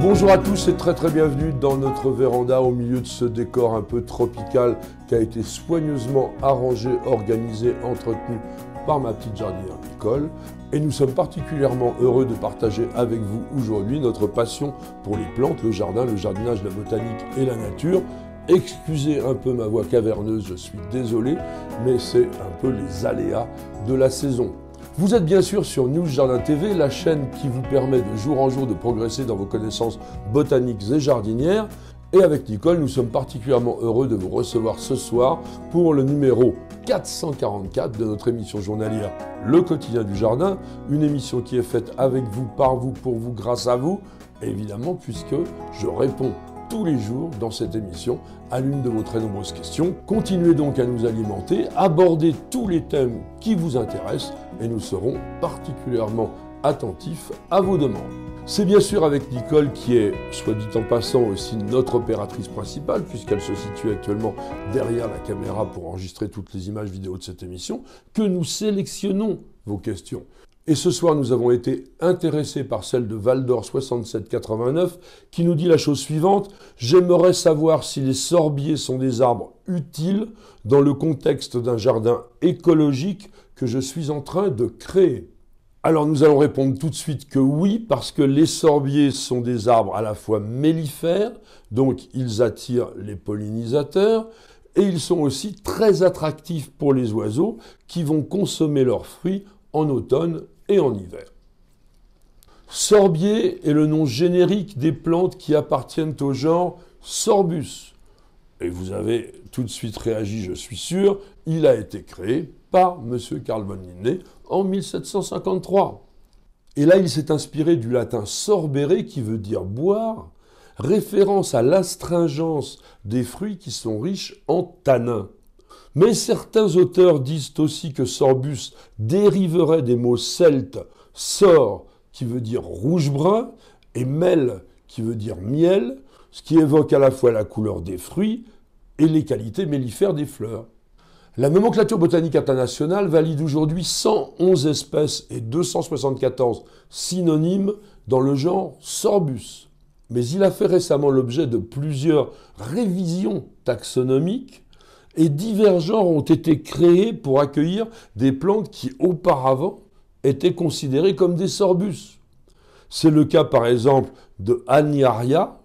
Bonjour à tous et très bienvenue dans notre véranda au milieu de ce décor un peu tropical qui a été soigneusement arrangé, organisé, entretenu par ma petite jardinière Nicole. Et nous sommes particulièrement heureux de partager avec vous aujourd'hui notre passion pour les plantes, le jardin, le jardinage, la botanique et la nature. Excusez un peu ma voix caverneuse, je suis désolé, mais c'est un peu les aléas de la saison. Vous êtes bien sûr sur News Jardin TV, la chaîne qui vous permet de jour en jour de progresser dans vos connaissances botaniques et jardinières. Et avec Nicole, nous sommes particulièrement heureux de vous recevoir ce soir pour le numéro 444 de notre émission journalière Le Quotidien du Jardin, une émission qui est faite avec vous, par vous, pour vous, grâce à vous, évidemment puisque je réponds tous les jours dans cette émission à l'une de vos très nombreuses questions. Continuez donc à nous alimenter, abordez tous les thèmes qui vous intéressent et nous serons particulièrement attentifs à vos demandes. C'est bien sûr avec Nicole qui est, soit dit en passant, aussi notre opératrice principale puisqu'elle se situe actuellement derrière la caméra pour enregistrer toutes les images vidéo de cette émission, que nous sélectionnons vos questions. Et ce soir, nous avons été intéressés par celle de Valdor 6789 qui nous dit la chose suivante. « J'aimerais savoir si les sorbiers sont des arbres utiles dans le contexte d'un jardin écologique que je suis en train de créer. » Alors nous allons répondre tout de suite que oui, parce que les sorbiers sont des arbres à la fois mellifères, donc ils attirent les pollinisateurs, et ils sont aussi très attractifs pour les oiseaux qui vont consommer leurs fruits en automne et en hiver. Sorbier est le nom générique des plantes qui appartiennent au genre Sorbus. Et vous avez tout de suite réagi, je suis sûr, il a été créé par M. Carl von Linné en 1753. Et là, il s'est inspiré du latin sorbere qui veut dire boire, référence à l'astringence des fruits qui sont riches en tanins. Mais certains auteurs disent aussi que sorbus dériverait des mots celtes sor, qui veut dire rouge-brun, et mel, qui veut dire miel, ce qui évoque à la fois la couleur des fruits et les qualités mellifères des fleurs. La nomenclature botanique internationale valide aujourd'hui 111 espèces et 274 synonymes dans le genre Sorbus. Mais il a fait récemment l'objet de plusieurs révisions taxonomiques et divers genres ont été créés pour accueillir des plantes qui, auparavant, étaient considérées comme des sorbus. C'est le cas, par exemple, de Agnaria,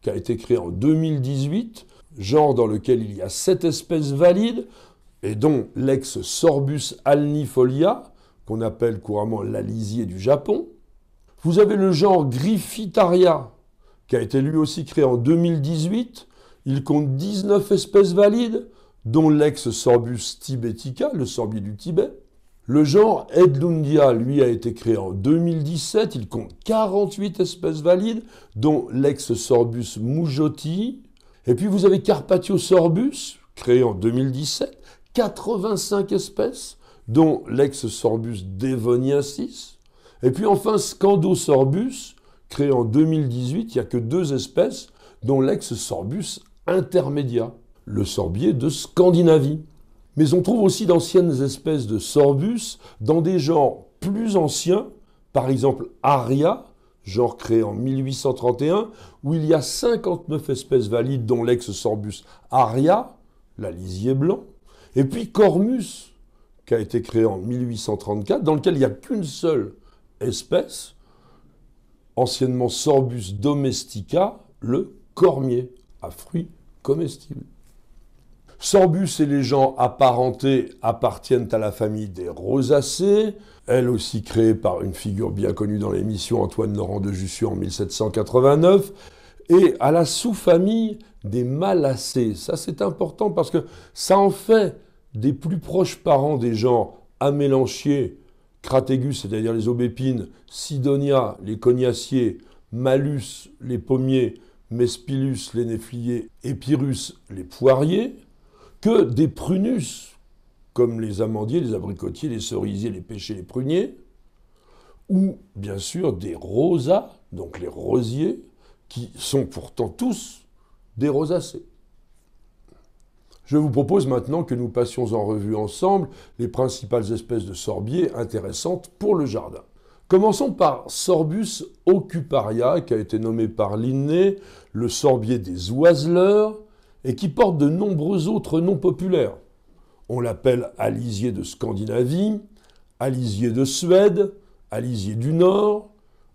qui a été créé en 2018, genre dans lequel il y a 7 espèces valides, et dont l'ex-Sorbus alnifolia, qu'on appelle couramment l'alisier du Japon. Vous avez le genre Griffitaria, qui a été lui aussi créé en 2018. Il compte 19 espèces valides, dont l'ex-Sorbus tibetica, le sorbier du Tibet. Le genre Edlundia, lui, a été créé en 2017. Il compte 48 espèces valides, dont l'ex-Sorbus mujoti. Et puis vous avez Carpatio sorbus, créé en 2017, 85 espèces, dont l'ex-Sorbus devoniensis. Et puis enfin Scandosorbus, créé en 2018, il n'y a que 2 espèces, dont l'ex-Sorbus intermedia, le sorbier de Scandinavie. Mais on trouve aussi d'anciennes espèces de sorbus dans des genres plus anciens, par exemple Aria, genre créé en 1831, où il y a 59 espèces valides, dont l'ex-Sorbus aria, l'alisier blanc, et puis Cormus, qui a été créé en 1834, dans lequel il n'y a qu'une seule espèce, anciennement Sorbus domestica, le cormier, à fruits comestibles. Sorbus et les genres apparentés appartiennent à la famille des rosacées, elle aussi créée par une figure bien connue dans l'émission, Antoine Laurent de Jussieu en 1789, et à la sous-famille des malacées. Ça c'est important parce que ça en fait des plus proches parents des genres Amélanchier, Cratégus, c'est-à-dire les aubépines, Sidonia, les cognaciers, Malus, les pommiers, Mespilus, les néfliers, et Pyrrhus, les poiriers. que des prunus, comme les amandiers, les abricotiers, les cerisiers, les pêchers, les pruniers, ou bien sûr des rosas, donc les rosiers, qui sont pourtant tous des rosacées. Je vous propose maintenant que nous passions en revue ensemble les principales espèces de sorbiers intéressantes pour le jardin. Commençons par Sorbus ocuparia, qui a été nommé par Linné le sorbier des oiseleurs et qui porte de nombreux autres noms populaires. On l'appelle alisier de Scandinavie, alisier de Suède, alisier du Nord,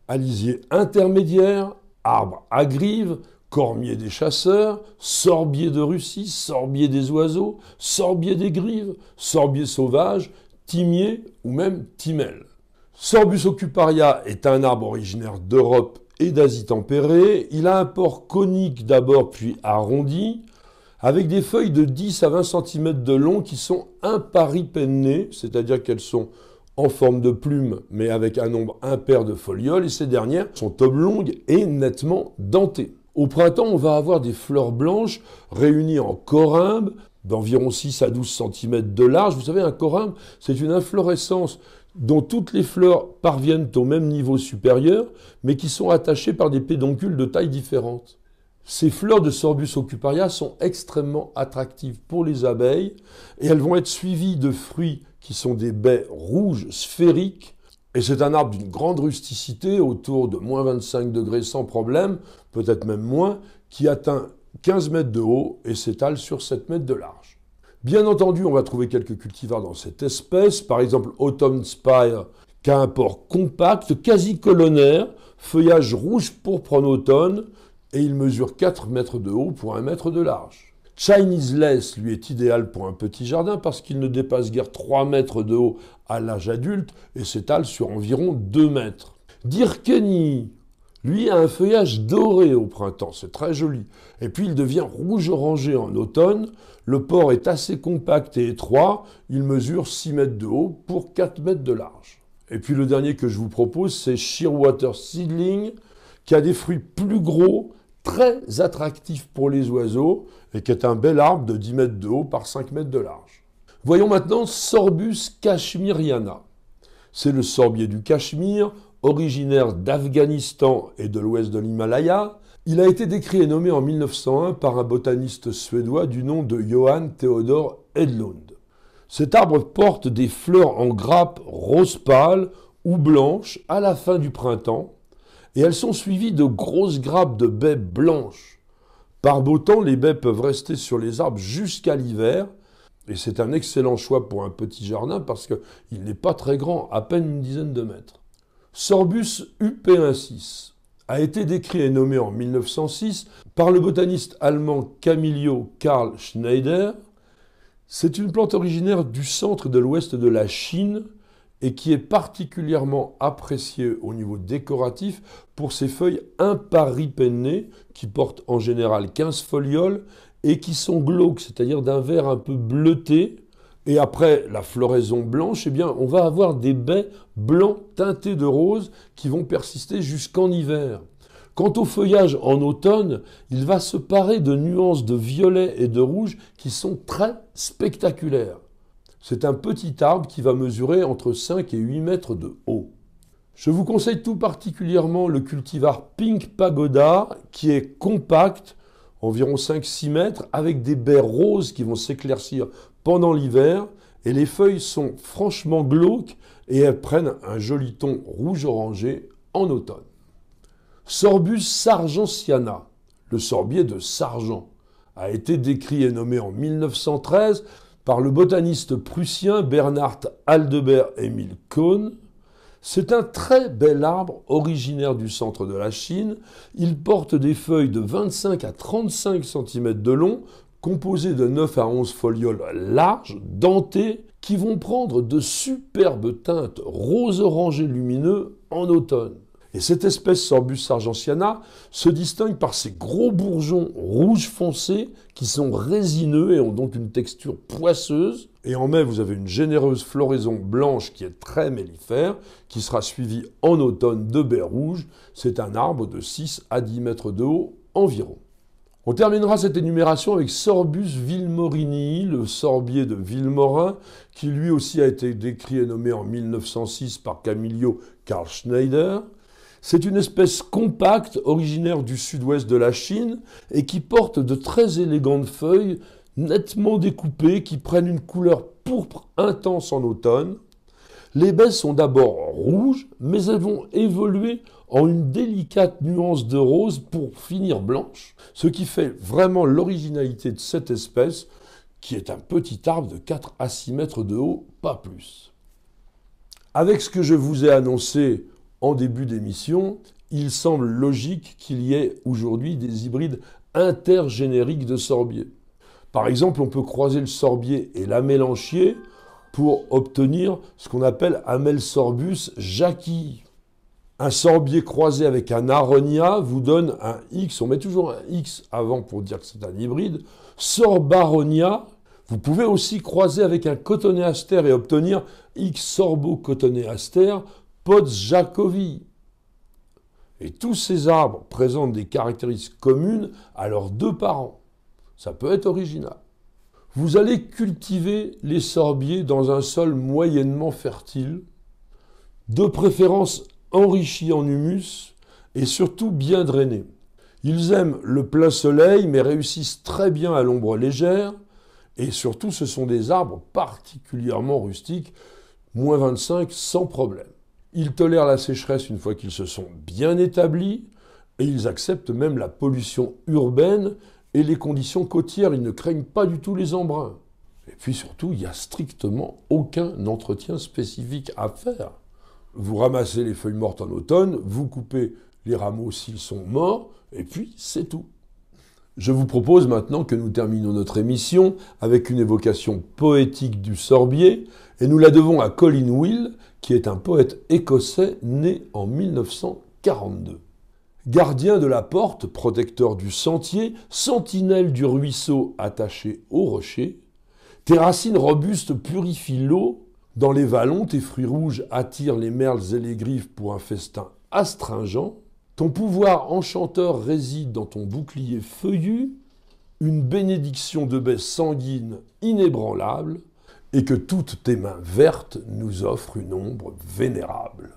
alisier intermédiaire, arbre à grives, cormier des chasseurs, sorbier de Russie, sorbier des oiseaux, sorbier des grives, sorbier sauvage, timier ou même timel. Sorbus ocuparia est un arbre originaire d'Europe et d'Asie tempérée. Il a un port conique d'abord puis arrondi, avec des feuilles de 10 à 20 cm de long qui sont imparipennées, c'est-à-dire qu'elles sont en forme de plume mais avec un nombre impair de folioles, et ces dernières sont oblongues et nettement dentées. Au printemps, on va avoir des fleurs blanches réunies en corymbes d'environ 6 à 12 cm de large. Vous savez, un corymbe, c'est une inflorescence dont toutes les fleurs parviennent au même niveau supérieur, mais qui sont attachées par des pédoncules de taille différente. Ces fleurs de Sorbus ocuparia sont extrêmement attractives pour les abeilles, et elles vont être suivies de fruits qui sont des baies rouges sphériques, et c'est un arbre d'une grande rusticité, autour de moins 25 degrés sans problème, peut-être même moins, qui atteint 15 mètres de haut et s'étale sur 7 mètres de large. Bien entendu, on va trouver quelques cultivars dans cette espèce, par exemple Autumn Spire, qui a un port compact, quasi colonnaire, feuillage rouge pourpre en automne, et il mesure 4 mètres de haut pour 1 mètre de large. Chinese Lace, lui, est idéal pour un petit jardin parce qu'il ne dépasse guère 3 mètres de haut à l'âge adulte et s'étale sur environ 2 mètres. Dirkeny, lui, a un feuillage doré au printemps, c'est très joli. Et puis il devient rouge-orangé en automne. Le port est assez compact et étroit. Il mesure 6 mètres de haut pour 4 mètres de large. Et puis le dernier que je vous propose, c'est Shearwater Seedling, qui a des fruits plus gros, très attractifs pour les oiseaux, et qui est un bel arbre de 10 mètres de haut par 5 mètres de large. Voyons maintenant Sorbus cachemiriana. C'est le sorbier du Cachemire, originaire d'Afghanistan et de l'ouest de l'Himalaya. Il a été décrit et nommé en 1901 par un botaniste suédois du nom de Johan Theodor Edlund. Cet arbre porte des fleurs en grappes rose pâle ou blanches à la fin du printemps, et elles sont suivies de grosses grappes de baies blanches. Par beau temps, les baies peuvent rester sur les arbres jusqu'à l'hiver, et c'est un excellent choix pour un petit jardin parce qu'il n'est pas très grand, à peine une dizaine de mètres. Sorbus up1,6 a été décrit et nommé en 1906 par le botaniste allemand Camillo Karl Schneider. C'est une plante originaire du centre et de l'ouest de la Chine et qui est particulièrement appréciée au niveau décoratif pour ses feuilles imparipennées qui portent en général 15 folioles et qui sont glauques, c'est-à-dire d'un vert un peu bleuté. Et après la floraison blanche, eh bien, on va avoir des baies blancs teintés de rose qui vont persister jusqu'en hiver. Quant au feuillage en automne, il va se parer de nuances de violet et de rouge qui sont très spectaculaires. C'est un petit arbre qui va mesurer entre 5 et 8 mètres de haut. Je vous conseille tout particulièrement le cultivar Pink Pagoda qui est compact, environ 5-6 mètres, avec des baies roses qui vont s'éclaircir pendant l'hiver, et les feuilles sont franchement glauques et elles prennent un joli ton rouge-orangé en automne. Sorbus sargentiana, le sorbier de Sargent, a été décrit et nommé en 1913 par le botaniste prussien Bernhard Aldebert Emil Kohn. C'est un très bel arbre originaire du centre de la Chine. Il porte des feuilles de 25 à 35 cm de long, composées de 9 à 11 folioles larges, dentées, qui vont prendre de superbes teintes rose-orangé lumineux en automne. Et cette espèce Sorbus sargentiana se distingue par ses gros bourgeons rouge foncé qui sont résineux et ont donc une texture poisseuse. Et en mai, vous avez une généreuse floraison blanche qui est très mellifère, qui sera suivie en automne de baies rouges. C'est un arbre de 6 à 10 mètres de haut environ. On terminera cette énumération avec Sorbus vilmorinii, le sorbier de Vilmorin, qui lui aussi a été décrit et nommé en 1906 par Camillio Carl Schneider. C'est une espèce compacte, originaire du sud-ouest de la Chine, et qui porte de très élégantes feuilles, nettement découpées, qui prennent une couleur pourpre intense en automne. Les baies sont d'abord rouges, mais elles vont évoluer en une délicate nuance de rose pour finir blanche, ce qui fait vraiment l'originalité de cette espèce, qui est un petit arbre de 4 à 6 mètres de haut, pas plus. Avec ce que je vous ai annoncé en début d'émission, il semble logique qu'il y ait aujourd'hui des hybrides intergénériques de sorbiers. Par exemple, on peut croiser le sorbier et l'amélanchier pour obtenir ce qu'on appelle Amelsorbus jacqui. Un sorbier croisé avec un aronia vous donne un X, on met toujours un X avant pour dire que c'est un hybride, Sorbaronia. Vous pouvez aussi croiser avec un cotonéaster et obtenir X sorbo-cotonéaster Podjakovi. Et tous ces arbres présentent des caractéristiques communes à leurs deux parents. Ça peut être original. Vous allez cultiver les sorbiers dans un sol moyennement fertile, de préférence enrichi en humus et surtout bien drainé. Ils aiment le plein soleil mais réussissent très bien à l'ombre légère et surtout ce sont des arbres particulièrement rustiques, moins 25 sans problème. Ils tolèrent la sécheresse une fois qu'ils se sont bien établis et ils acceptent même la pollution urbaine et les conditions côtières, ils ne craignent pas du tout les embruns. Et puis surtout, il n'y a strictement aucun entretien spécifique à faire. Vous ramassez les feuilles mortes en automne, vous coupez les rameaux s'ils sont morts, et puis c'est tout. Je vous propose maintenant que nous terminions notre émission avec une évocation poétique du sorbier, et nous la devons à Colin Will, qui est un poète écossais né en 1942. Gardien de la porte, protecteur du sentier, sentinelle du ruisseau attaché au rocher, tes racines robustes purifient l'eau. Dans les vallons, tes fruits rouges attirent les merles et les griffes pour un festin astringent. Ton pouvoir enchanteur réside dans ton bouclier feuillu, une bénédiction de baie sanguine inébranlable, et que toutes tes mains vertes nous offrent une ombre vénérable.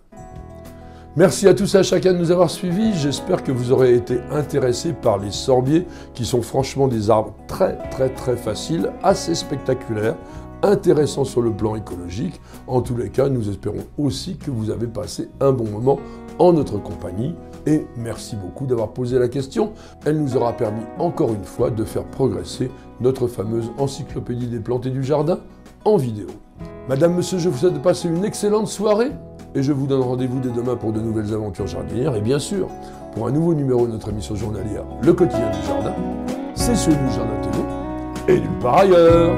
Merci à tous et à chacun de nous avoir suivis. J'espère que vous aurez été intéressés par les sorbiers, qui sont franchement des arbres très faciles, assez spectaculaires, intéressants sur le plan écologique. En tous les cas, nous espérons aussi que vous avez passé un bon moment en notre compagnie. Et merci beaucoup d'avoir posé la question. Elle nous aura permis encore une fois de faire progresser notre fameuse encyclopédie des plantes et du jardin en vidéo. Madame, monsieur, je vous souhaite de passer une excellente soirée. Et je vous donne rendez-vous dès demain pour de nouvelles aventures jardinières. Et bien sûr, pour un nouveau numéro de notre émission journalière, Le Quotidien du Jardin. C'est celui du Jardin TV et nulle part ailleurs.